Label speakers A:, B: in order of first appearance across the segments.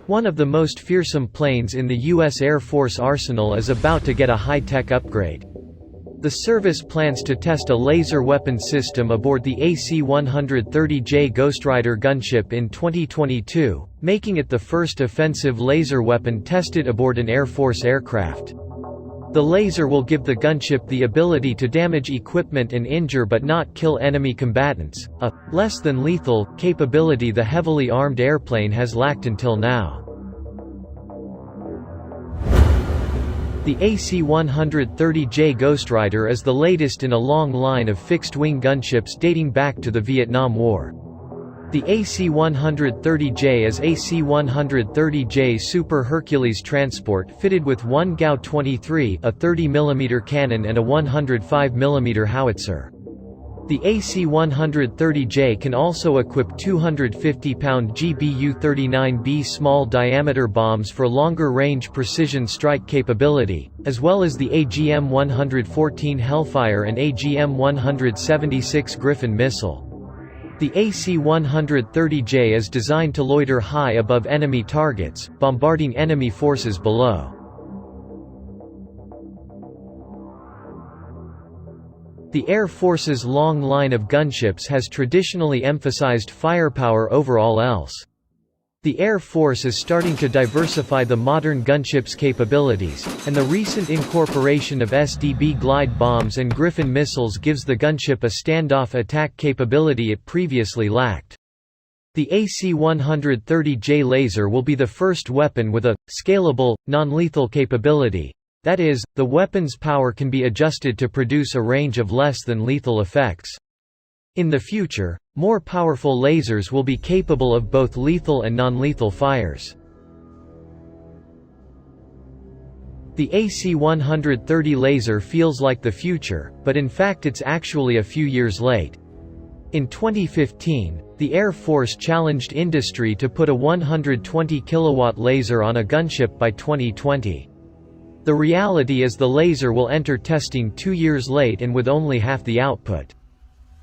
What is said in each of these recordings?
A: One of the most fearsome planes in the U.S. Air Force arsenal is about to get a high-tech upgrade. The service plans to test a laser weapon system aboard the AC-130J Gunship in 2022, making it the first offensive laser weapon tested aboard an Air Force aircraft. The laser will give the gunship the ability to damage equipment and injure but not kill enemy combatants, a less-than-lethal capability the heavily armed airplane has lacked until now. The AC-130J Ghostwriter is the latest in a long line of fixed-wing gunships dating back to the Vietnam War. The AC-130J is AC-130J Super Hercules transport fitted with one GAU-23, a 30mm cannon and a 105mm howitzer. The AC-130J can also equip 250-pound GBU-39B small-diameter bombs for longer-range precision strike capability, as well as the AGM-114 Hellfire and AGM-176 Griffin missile. The AC-130J is designed to loiter high above enemy targets, bombarding enemy forces below. The Air Force's long line of gunships has traditionally emphasized firepower over all else. The Air Force is starting to diversify the modern gunship's capabilities, and the recent incorporation of SDB glide bombs and Griffin missiles gives the gunship a standoff attack capability it previously lacked. The AC-130J laser will be the first weapon with a scalable, non-lethal capability. That is, the weapon's power can be adjusted to produce a range of less than lethal effects. In the future, more powerful lasers will be capable of both lethal and non-lethal fires. The AC-130 laser feels like the future, but in fact it's actually a few years late. In 2015, the Air Force challenged industry to put a 120 kilowatt laser on a gunship by 2020. The reality is the laser will enter testing 2 years late and with only half the output.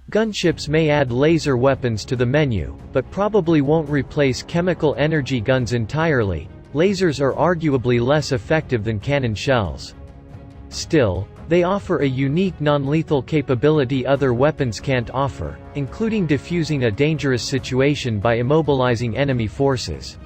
A: Gunships may add laser weapons to the menu, but probably won't replace chemical energy guns entirely. Lasers are arguably less effective than cannon shells. Still, they offer a unique non-lethal capability other weapons can't offer, including defusing a dangerous situation by immobilizing enemy forces.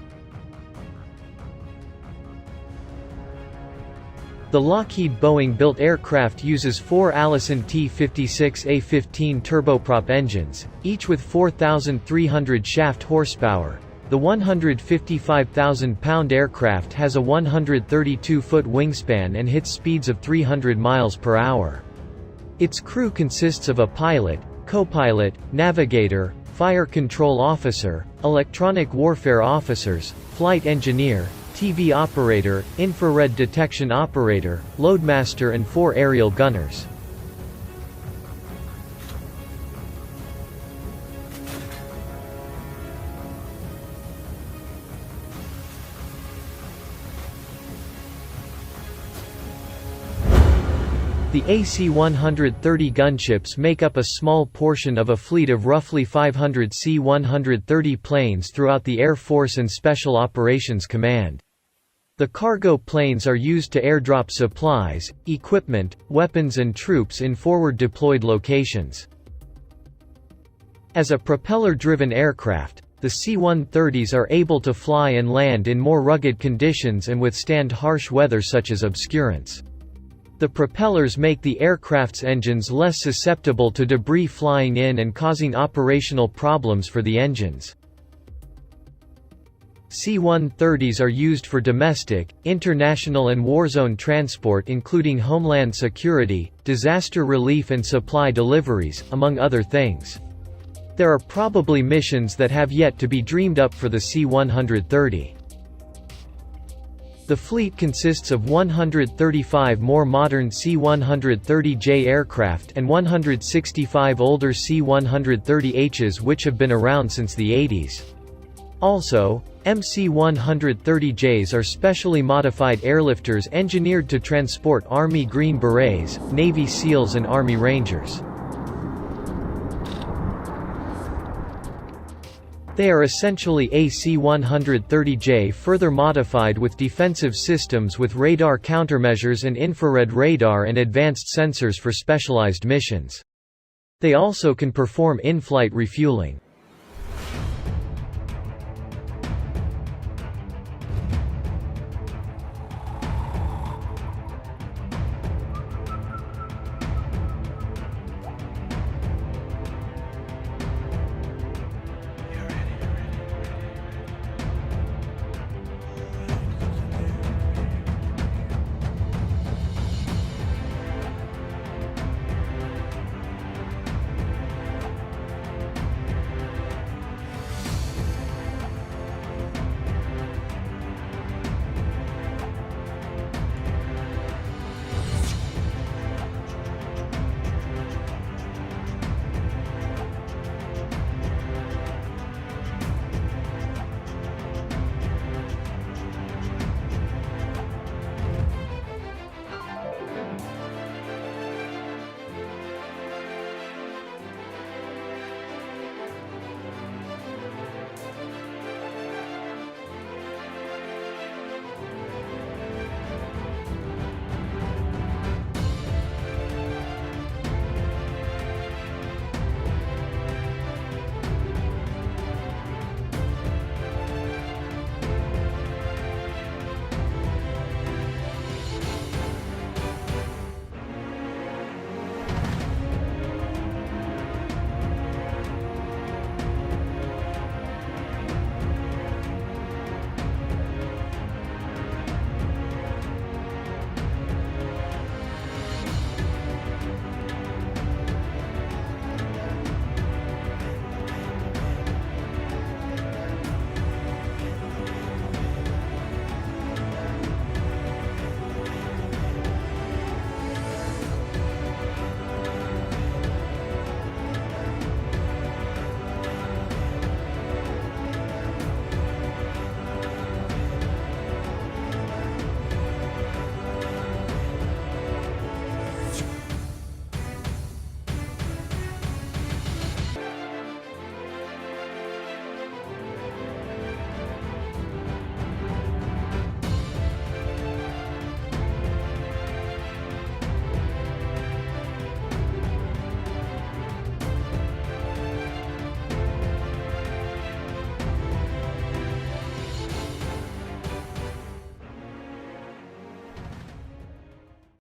A: The Lockheed Boeing-built aircraft uses 4 Allison T-56A-15 turboprop engines, each with 4,300 shaft horsepower. The 155,000-pound aircraft has a 132-foot wingspan and hits speeds of 300 miles per hour. Its crew consists of a pilot, co-pilot, navigator, fire control officer, electronic warfare officers, flight engineer, TV operator, infrared detection operator, loadmaster and 4 aerial gunners. The AC-130 gunships make up a small portion of a fleet of roughly 500 C-130 planes throughout the Air Force and Special Operations Command. The cargo planes are used to airdrop supplies, equipment, weapons and troops in forward-deployed locations. As a propeller-driven aircraft, the C-130s are able to fly and land in more rugged conditions and withstand harsh weather such as obscurance. The propellers make the aircraft's engines less susceptible to debris flying in and causing operational problems for the engines. C-130s are used for domestic, international and warzone transport including homeland security, disaster relief and supply deliveries, among other things. There are probably missions that have yet to be dreamed up for the C-130. The fleet consists of 135 more modern C-130J aircraft and 165 older C-130Hs which have been around since the 80s. Also, MC-130Js are specially modified airlifters engineered to transport Army Green Berets, Navy SEALs and Army Rangers. They are essentially AC-130J further modified with defensive systems with radar countermeasures and infrared radar and advanced sensors for specialized missions. They also can perform in-flight refueling.